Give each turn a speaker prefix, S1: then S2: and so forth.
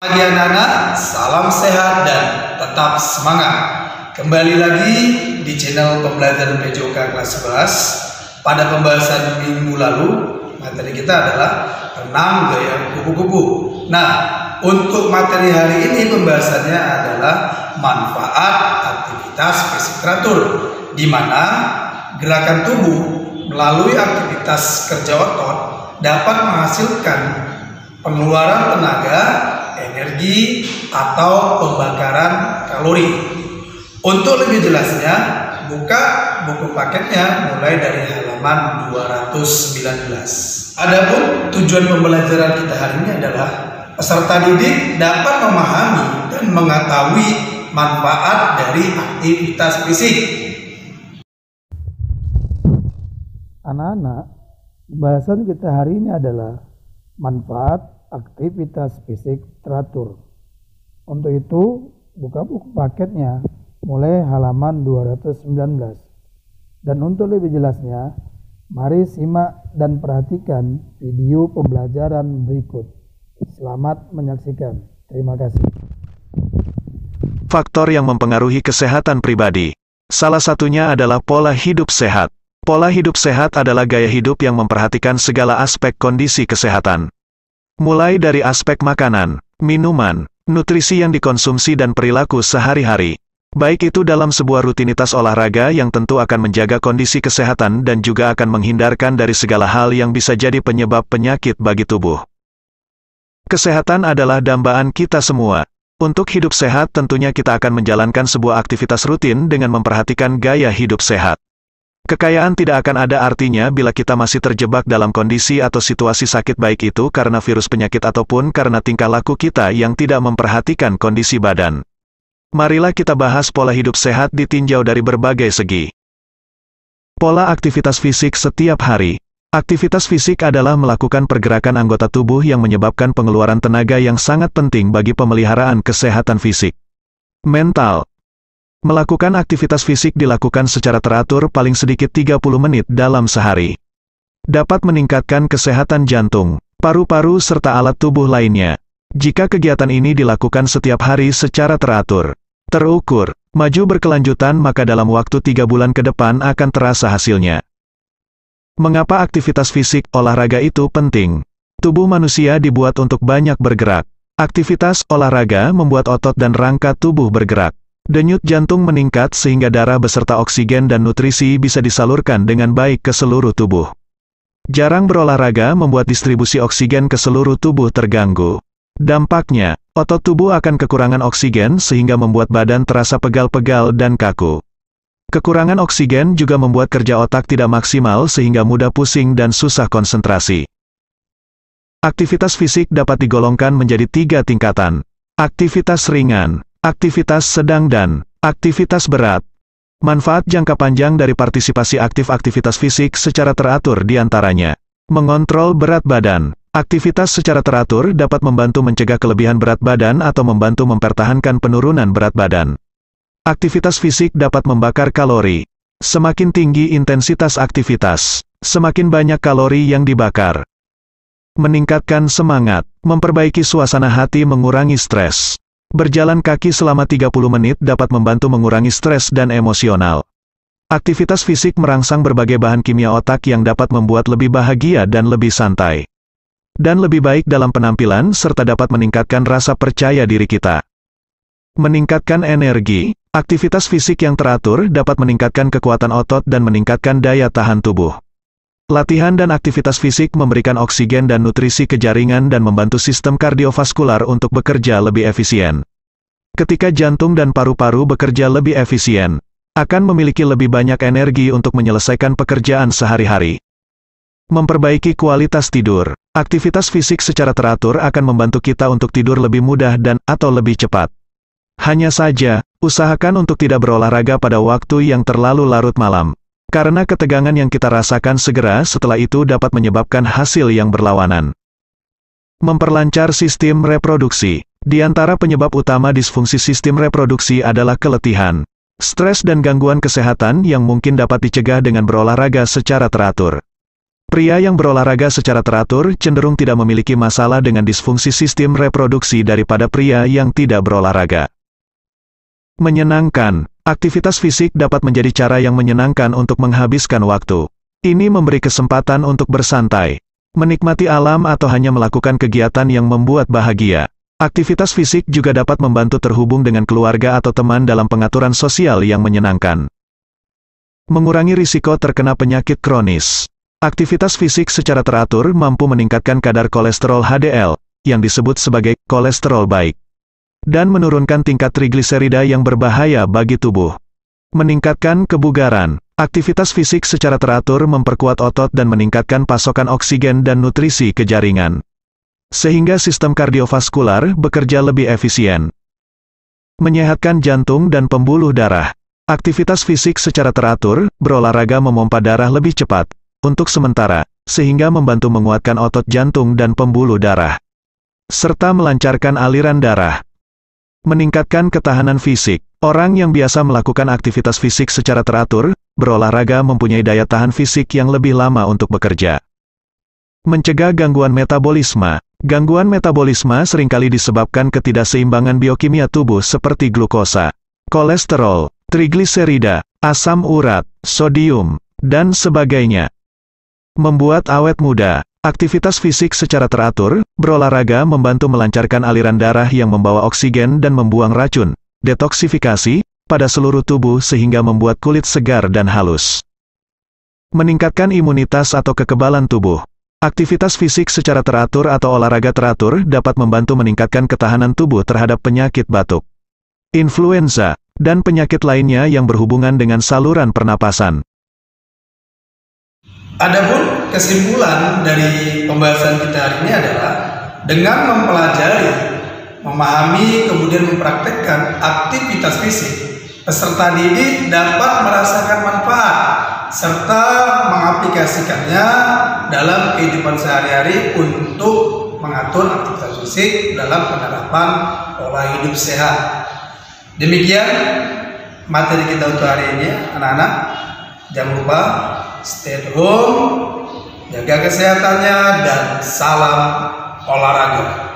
S1: Pagi anak-anak, salam sehat dan tetap semangat. Kembali lagi di channel pembelajaran PJOK kelas 11. Pada pembahasan minggu lalu, materi kita adalah renang gaya kupu-kupu. Nah, untuk materi hari ini pembahasannya adalah manfaat aktivitas fisik teratur, di mana gerakan tubuh melalui aktivitas kerja otot dapat menghasilkan pengeluaran tenaga, energi, atau pembakaran kalori. Untuk lebih jelasnya, buka buku paketnya mulai dari halaman 219. Adapun tujuan pembelajaran kita hari ini adalah peserta didik dapat memahami dan mengetahui manfaat dari aktivitas fisik.
S2: Anak-anak, pembahasan kita hari ini adalah manfaat aktivitas fisik teratur. Untuk itu, buka buku paketnya mulai halaman 219. Dan untuk lebih jelasnya, mari simak dan perhatikan video pembelajaran berikut. Selamat menyaksikan. Terima kasih.
S3: Faktor yang mempengaruhi kesehatan pribadi. Salah satunya adalah pola hidup sehat. Pola hidup sehat adalah gaya hidup yang memperhatikan segala aspek kondisi kesehatan. Mulai dari aspek makanan, minuman, nutrisi yang dikonsumsi dan perilaku sehari-hari. Baik itu dalam sebuah rutinitas olahraga yang tentu akan menjaga kondisi kesehatan dan juga akan menghindarkan dari segala hal yang bisa jadi penyebab penyakit bagi tubuh. Kesehatan adalah dambaan kita semua. Untuk hidup sehat tentunya kita akan menjalankan sebuah aktivitas rutin dengan memperhatikan gaya hidup sehat. Kekayaan tidak akan ada artinya bila kita masih terjebak dalam kondisi atau situasi sakit, baik itu karena virus penyakit ataupun karena tingkah laku kita yang tidak memperhatikan kondisi badan. Marilah kita bahas pola hidup sehat ditinjau dari berbagai segi. Pola aktivitas fisik setiap hari. Aktivitas fisik adalah melakukan pergerakan anggota tubuh yang menyebabkan pengeluaran tenaga yang sangat penting bagi pemeliharaan kesehatan fisik. Mental. Melakukan aktivitas fisik dilakukan secara teratur paling sedikit 30 menit dalam sehari. Dapat meningkatkan kesehatan jantung, paru-paru serta alat tubuh lainnya. Jika kegiatan ini dilakukan setiap hari secara teratur, terukur, maju berkelanjutan, maka dalam waktu 3 bulan ke depan akan terasa hasilnya. Mengapa aktivitas fisik, olahraga itu penting? Tubuh manusia dibuat untuk banyak bergerak. Aktivitas olahraga membuat otot dan rangka tubuh bergerak. Denyut jantung meningkat sehingga darah beserta oksigen dan nutrisi bisa disalurkan dengan baik ke seluruh tubuh. Jarang berolahraga membuat distribusi oksigen ke seluruh tubuh terganggu. Dampaknya, otot tubuh akan kekurangan oksigen sehingga membuat badan terasa pegal-pegal dan kaku. Kekurangan oksigen juga membuat kerja otak tidak maksimal sehingga mudah pusing dan susah konsentrasi. Aktivitas fisik dapat digolongkan menjadi 3 tingkatan. Aktivitas ringan, aktivitas sedang, dan aktivitas berat. Manfaat jangka panjang dari partisipasi aktif aktivitas fisik secara teratur diantaranya: mengontrol berat badan. Aktivitas secara teratur dapat membantu mencegah kelebihan berat badan atau membantu mempertahankan penurunan berat badan. Aktivitas fisik dapat membakar kalori. Semakin tinggi intensitas aktivitas, semakin banyak kalori yang dibakar. Meningkatkan semangat, memperbaiki suasana hati, mengurangi stres. Berjalan kaki selama 30 menit dapat membantu mengurangi stres dan emosional. Aktivitas fisik merangsang berbagai bahan kimia otak yang dapat membuat lebih bahagia dan lebih santai. Dan lebih baik dalam penampilan serta dapat meningkatkan rasa percaya diri kita. Meningkatkan energi. Aktivitas fisik yang teratur dapat meningkatkan kekuatan otot dan meningkatkan daya tahan tubuh. Latihan dan aktivitas fisik memberikan oksigen dan nutrisi ke jaringan dan membantu sistem kardiovaskular untuk bekerja lebih efisien. Ketika jantung dan paru-paru bekerja lebih efisien, akan memiliki lebih banyak energi untuk menyelesaikan pekerjaan sehari-hari. Memperbaiki kualitas tidur. Aktivitas fisik secara teratur akan membantu kita untuk tidur lebih mudah dan atau lebih cepat. Hanya saja, usahakan untuk tidak berolahraga pada waktu yang terlalu larut malam. Karena ketegangan yang kita rasakan segera setelah itu dapat menyebabkan hasil yang berlawanan. Memperlancar sistem reproduksi. Di antara penyebab utama disfungsi sistem reproduksi adalah keletihan, stres dan gangguan kesehatan yang mungkin dapat dicegah dengan berolahraga secara teratur. Pria yang berolahraga secara teratur cenderung tidak memiliki masalah dengan disfungsi sistem reproduksi daripada pria yang tidak berolahraga. Menyenangkan. Aktivitas fisik dapat menjadi cara yang menyenangkan untuk menghabiskan waktu. Ini memberi kesempatan untuk bersantai, menikmati alam atau hanya melakukan kegiatan yang membuat bahagia. Aktivitas fisik juga dapat membantu terhubung dengan keluarga atau teman dalam pengaturan sosial yang menyenangkan. Mengurangi risiko terkena penyakit kronis. Aktivitas fisik secara teratur mampu meningkatkan kadar kolesterol HDL, yang disebut sebagai kolesterol baik, dan menurunkan tingkat trigliserida yang berbahaya bagi tubuh. Meningkatkan kebugaran. Aktivitas fisik secara teratur memperkuat otot dan meningkatkan pasokan oksigen dan nutrisi ke jaringan, sehingga sistem kardiovaskular bekerja lebih efisien. Menyehatkan jantung dan pembuluh darah. Aktivitas fisik secara teratur, berolahraga memompa darah lebih cepat, untuk sementara, sehingga membantu menguatkan otot jantung dan pembuluh darah, serta melancarkan aliran darah. Meningkatkan ketahanan fisik. Orang yang biasa melakukan aktivitas fisik secara teratur, berolahraga mempunyai daya tahan fisik yang lebih lama untuk bekerja. Mencegah gangguan metabolisme. Gangguan metabolisme seringkali disebabkan ketidakseimbangan biokimia tubuh seperti glukosa, kolesterol, trigliserida, asam urat, sodium, dan sebagainya. Membuat awet muda. Aktivitas fisik secara teratur, berolahraga membantu melancarkan aliran darah yang membawa oksigen dan membuang racun, detoksifikasi, pada seluruh tubuh sehingga membuat kulit segar dan halus. Meningkatkan imunitas atau kekebalan tubuh. Aktivitas fisik secara teratur atau olahraga teratur dapat membantu meningkatkan ketahanan tubuh terhadap penyakit batuk, influenza, dan penyakit lainnya yang berhubungan dengan saluran pernapasan.
S1: Adapun kesimpulan dari pembahasan kita hari ini adalah dengan mempelajari, memahami, kemudian mempraktekkan aktivitas fisik, peserta didik dapat merasakan manfaat serta mengaplikasikannya dalam kehidupan sehari-hari untuk mengatur aktivitas fisik dalam penerapan pola hidup sehat. Demikian materi kita untuk hari ini, anak-anak. Jangan lupa stay at home, jaga kesehatannya, dan salam olahraga.